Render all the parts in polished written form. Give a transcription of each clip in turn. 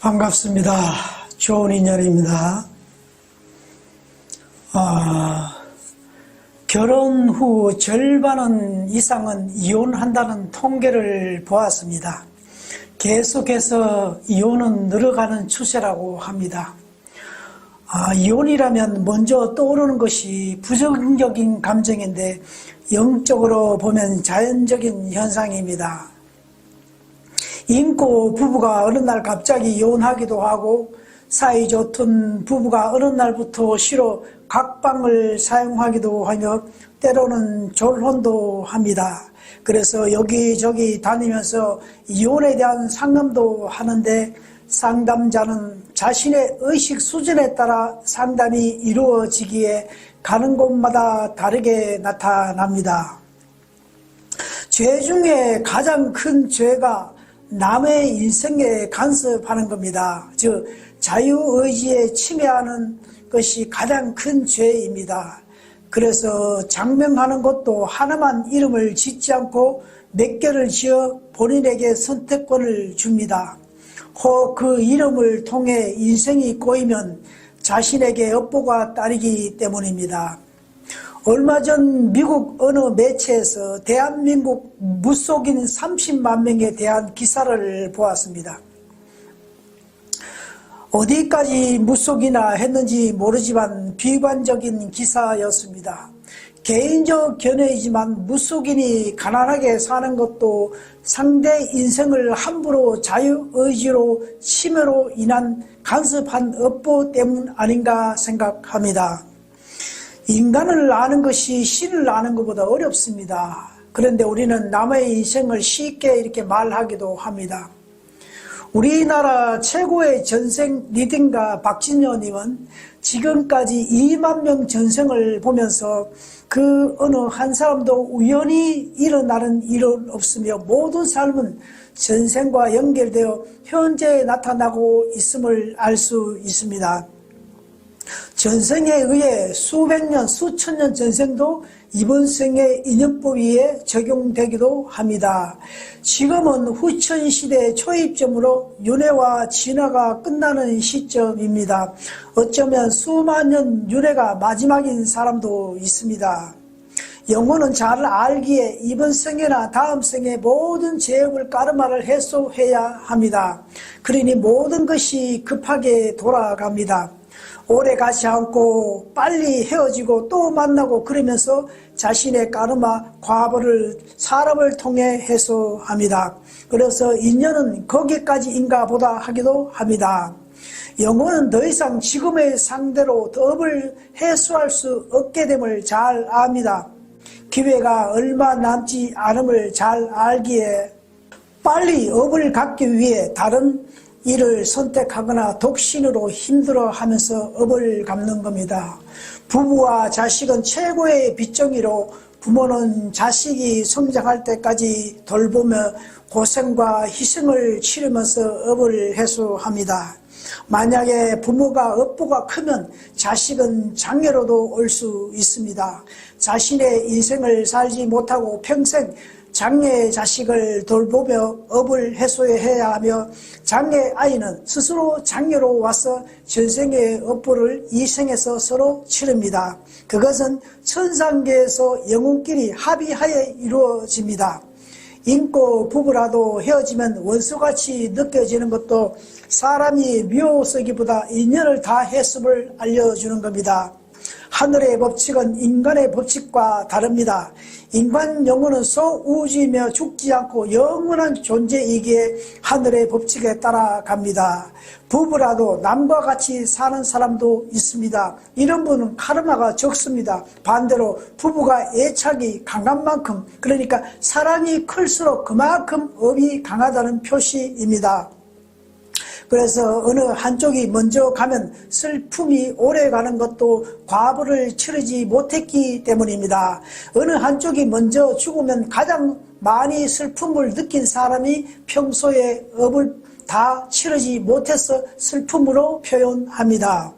반갑습니다. 좋은 인연입니다. 결혼 후 절반 이상은 이혼한다는 통계를 보았습니다. 계속해서 이혼은 늘어가는 추세라고 합니다. 이혼이라면 먼저 떠오르는 것이 부정적인 감정인데 영적으로 보면 자연적인 현상입니다. 인고 부부가 어느 날 갑자기 이혼하기도 하고 사이좋던 부부가 어느 날부터 시로 각방을 사용하기도 하며 때로는 졸혼도 합니다. 그래서 여기저기 다니면서 이혼에 대한 상담도 하는데 상담자는 자신의 의식 수준에 따라 상담이 이루어지기에 가는 곳마다 다르게 나타납니다. 죄 중에 가장 큰 죄가 남의 인생에 간섭하는 겁니다. 즉 자유의지에 침해하는 것이 가장 큰 죄입니다. 그래서 장명하는 것도 하나만 이름을 짓지 않고 몇 개를 지어 본인에게 선택권을 줍니다. 혹 그 이름을 통해 인생이 꼬이면 자신에게 업보가 따르기 때문입니다. 얼마 전 미국 어느 매체에서 대한민국 무속인 30만 명에 대한 기사를 보았습니다. 어디까지 무속이나 했는지 모르지만 비관적인 기사였습니다. 개인적 견해이지만 무속인이 가난하게 사는 것도 상대 인생을 함부로 자유의지로 침해로 인한 간섭한 업보 때문 아닌가 생각합니다. 인간을 아는 것이 신을 아는 것보다 어렵습니다. 그런데 우리는 남의 인생을 쉽게 이렇게 말하기도 합니다. 우리나라 최고의 전생 리딩가 박진여님은 지금까지 2만 명 전생을 보면서 그 어느 한 사람도 우연히 일어나는 일은 없으며 모든 삶은 전생과 연결되어 현재 나타나고 있음을 알 수 있습니다. 전생에 의해 수백 년, 수천 년 전생도 이번 생의 인연법에 적용되기도 합니다. 지금은 후천시대 초입점으로 윤회와 진화가 끝나는 시점입니다. 어쩌면 수만 년 윤회가 마지막인 사람도 있습니다. 영혼은 잘 알기에 이번 생애나 다음 생에 모든 죄업을 까르마를 해소해야 합니다. 그러니 모든 것이 급하게 돌아갑니다. 오래 가지 않고 빨리 헤어지고 또 만나고 그러면서 자신의 까르마, 과보를 사람을 통해 해소합니다. 그래서 인연은 거기까지인가 보다 하기도 합니다. 영혼은 더 이상 지금의 상대로 업을 해소할 수 없게 됨을 잘 압니다. 기회가 얼마 남지 않음을 잘 알기에 빨리 업을 갖기 위해 다른 일을 선택하거나 독신으로 힘들어하면서 업을 갚는 겁니다. 부부와 자식은 최고의 빚쟁이로 부모는 자식이 성장할 때까지 돌보며 고생과 희생을 치르면서 업을 해소합니다. 만약에 부모가 업보가 크면 자식은 장애로도 올 수 있습니다. 자신의 인생을 살지 못하고 평생 장애 자식을 돌보며 업을 해소해야 하며 장애 아이는 스스로 장애로 와서 전생의 업보를 이 생에서 서로 치릅니다. 그것은 천상계에서 영혼끼리 합의하에 이루어집니다. 인고 부부라도 헤어지면 원수같이 느껴지는 것도 사람이 묘서기보다 인연을 다 했음을 알려주는 겁니다. 하늘의 법칙은 인간의 법칙과 다릅니다. 인간 영혼은 소우주이며 죽지 않고 영원한 존재이기에 하늘의 법칙에 따라갑니다. 부부라도 남과 같이 사는 사람도 있습니다. 이런 분은 카르마가 적습니다. 반대로 부부가 애착이 강한 만큼, 그러니까 사랑이 클수록 그만큼 업이 강하다는 표시입니다. 그래서 어느 한쪽이 먼저 가면 슬픔이 오래 가는 것도 과보를 치르지 못했기 때문입니다. 어느 한쪽이 먼저 죽으면 가장 많이 슬픔을 느낀 사람이 평소에 업을 다 치르지 못해서 슬픔으로 표현합니다.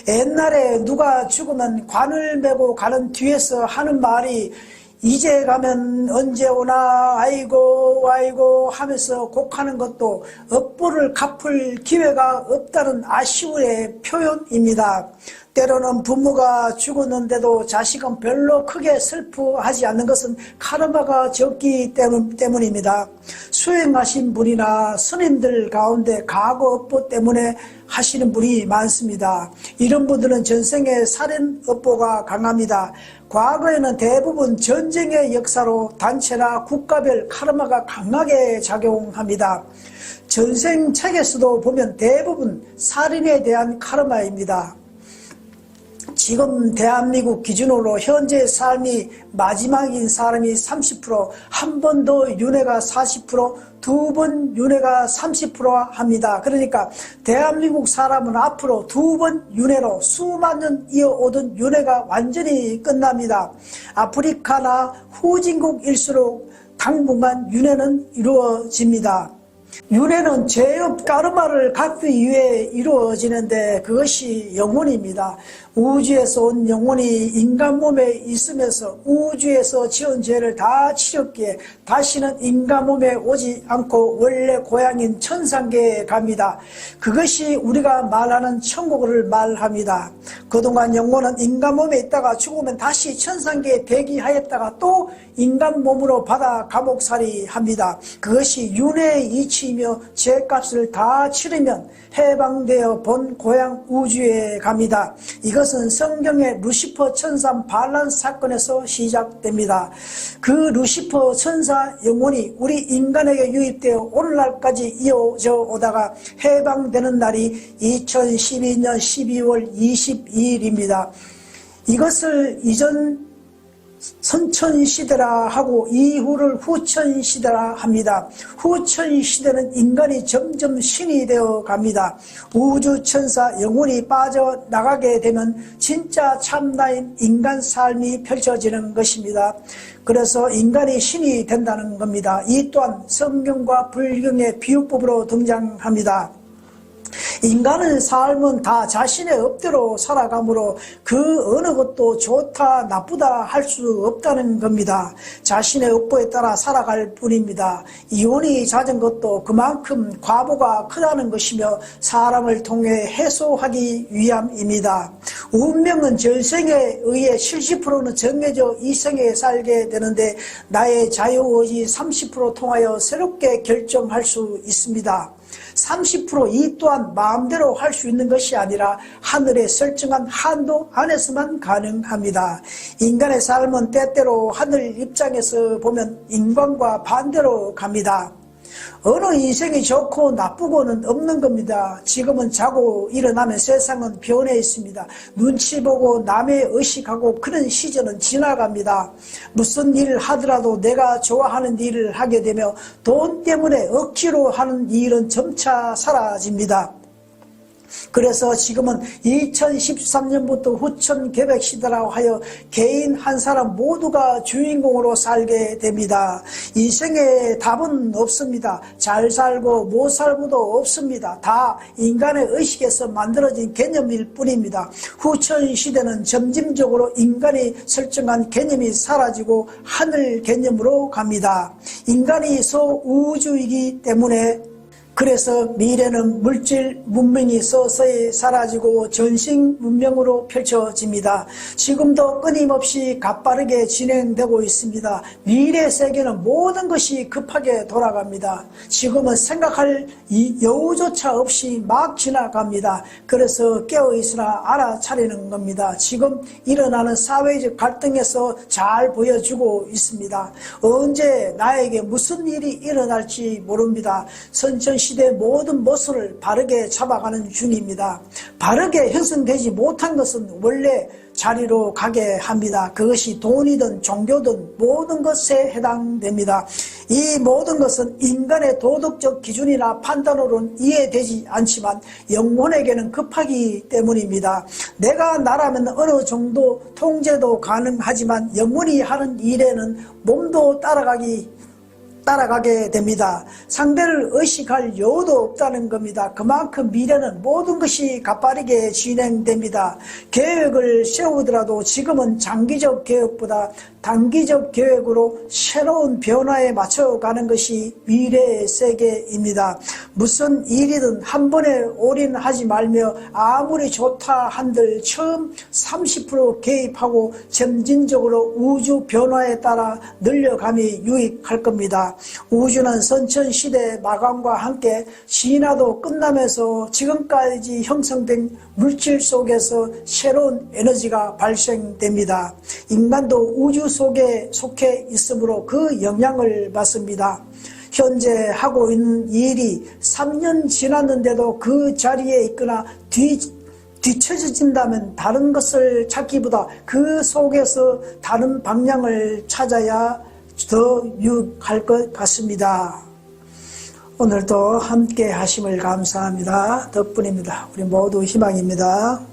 옛날에 누가 죽으면 관을 메고 가는 뒤에서 하는 말이 이제 가면 언제 오나 아이고 아이고 하면서 곡하는 것도 업보를 갚을 기회가 없다는 아쉬움의 표현입니다. 때로는 부모가 죽었는데도 자식은 별로 크게 슬퍼하지 않는 것은 카르마가 적기 때문입니다. 수행하신 분이나 스님들 가운데 과거 업보 때문에 하시는 분이 많습니다. 이런 분들은 전생의 살인 업보가 강합니다. 과거에는 대부분 전쟁의 역사로 단체나 국가별 카르마가 강하게 작용합니다. 전생 책에서도 보면 대부분 살인에 대한 카르마입니다. 지금 대한민국 기준으로 현재 삶이 마지막인 사람이 30%, 한 번 더 윤회가 40%, 두 번 윤회가 30% 합니다. 그러니까 대한민국 사람은 앞으로 두 번 윤회로 수만 년 이어오던 윤회가 완전히 끝납니다. 아프리카나 후진국일수록 당분간 윤회는 이루어집니다. 윤회는 죄업 까르마를 갚기 위해 이루어지는데 그것이 영혼입니다. 우주에서 온 영혼이 인간 몸에 있으면서 우주에서 지은 죄를 다 치렀기에 다시는 인간 몸에 오지 않고 원래 고향인 천상계에 갑니다. 그것이 우리가 말하는 천국을 말합니다. 그동안 영혼은 인간 몸에 있다가 죽으면 다시 천상계에 대기하였다가 또 인간 몸으로 받아 감옥살이 합니다. 그것이 윤회의 이치이며 죄값을 다 치르면 해방되어 본 고향 우주에 갑니다. 이것은 성경의 루시퍼 천사 반란 사건에서 시작됩니다. 그 루시퍼 천사 영혼이 우리 인간에게 유입되어 오늘날까지 이어져 오다가 해방되는 날이 2012년 12월 22일입니다. 이것을 이전 선천시대라 하고 이후를 후천시대라 합니다. 후천시대는 인간이 점점 신이 되어 갑니다. 우주천사 영혼이 빠져나가게 되면 진짜 참나인 인간 삶이 펼쳐지는 것입니다. 그래서 인간이 신이 된다는 겁니다. 이 또한 성경과 불경의 비유법으로 등장합니다. 인간의 삶은 다 자신의 업대로 살아가므로 그 어느 것도 좋다 나쁘다 할 수 없다는 겁니다. 자신의 업보에 따라 살아갈 뿐입니다. 이혼이 잦은 것도 그만큼 과보가 크다는 것이며 사람을 통해 해소하기 위함입니다. 운명은 전생에 의해 70%는 정해져 이 생에 살게 되는데 나의 자유의지 30% 통하여 새롭게 결정할 수 있습니다. 30% 또한 마음대로 할 수 있는 것이 아니라 하늘의 설정한 한도 안에서만 가능합니다. 인간의 삶은 때때로 하늘 입장에서 보면 인간과 반대로 갑니다. 어느 인생이 좋고 나쁘고는 없는 겁니다. 지금은 자고 일어나면 세상은 변해 있습니다. 눈치 보고 남의 의식하고 그런 시절은 지나갑니다. 무슨 일을 하더라도 내가 좋아하는 일을 하게 되며 돈 때문에 억지로 하는 일은 점차 사라집니다. 그래서 지금은 2013년부터 후천 계획 시대라고 하여 개인 한 사람 모두가 주인공으로 살게 됩니다. 인생에 답은 없습니다. 잘 살고 못 살고도 없습니다. 다 인간의 의식에서 만들어진 개념일 뿐입니다. 후천 시대는 점진적으로 인간이 설정한 개념이 사라지고 하늘 개념으로 갑니다. 인간이 소우주이기 때문에 그래서 미래는 물질 문명이 서서히 사라지고 전신 문명으로 펼쳐집니다. 지금도 끊임없이 가빠르게 진행되고 있습니다. 미래 세계는 모든 것이 급하게 돌아갑니다. 지금은 생각할 여유조차 없이 막 지나갑니다. 그래서 깨어있으나 알아차리는 겁니다. 지금 일어나는 사회적 갈등에서 잘 보여주고 있습니다. 언제 나에게 무슨 일이 일어날지 모릅니다. 선천시대 모든 모습을 바르게 잡아가는 중입니다. 바르게 형성되지 못한 것은 원래 자리로 가게 합니다. 그것이 돈이든 종교든 모든 것에 해당됩니다. 이 모든 것은 인간의 도덕적 기준이나 판단으로는 이해되지 않지만 영혼에게는 급하기 때문입니다. 내가 나라면 어느 정도 통제도 가능하지만 영혼이 하는 일에는 몸도 따라가기 따라가게 됩니다. 상대를 의식할 여유도 없다는 겁니다. 그만큼 미래는 모든 것이 가파르게 진행됩니다. 계획을 세우더라도 지금은 장기적 계획보다 단기적 계획으로 새로운 변화에 맞춰가는 것이 미래의 세계입니다. 무슨 일이든 한 번에 올인하지 말며 아무리 좋다 한들 처음 30% 개입하고 점진적으로 우주 변화에 따라 늘려감이 유익할 겁니다. 우주는 선천시대 마감과 함께 진화도 끝나면서 지금까지 형성된 물질 속에서 새로운 에너지가 발생됩니다. 인간도 우주 속에 속해 있으므로 그 영향을 받습니다. 현재 하고 있는 일이 3년 지났는데도 그 자리에 있거나 뒤처진다면 다른 것을 찾기보다 그 속에서 다른 방향을 찾아야 더 유익할 것 같습니다. 오늘도 함께 하심을 감사합니다. 덕분입니다. 우리 모두 희망입니다.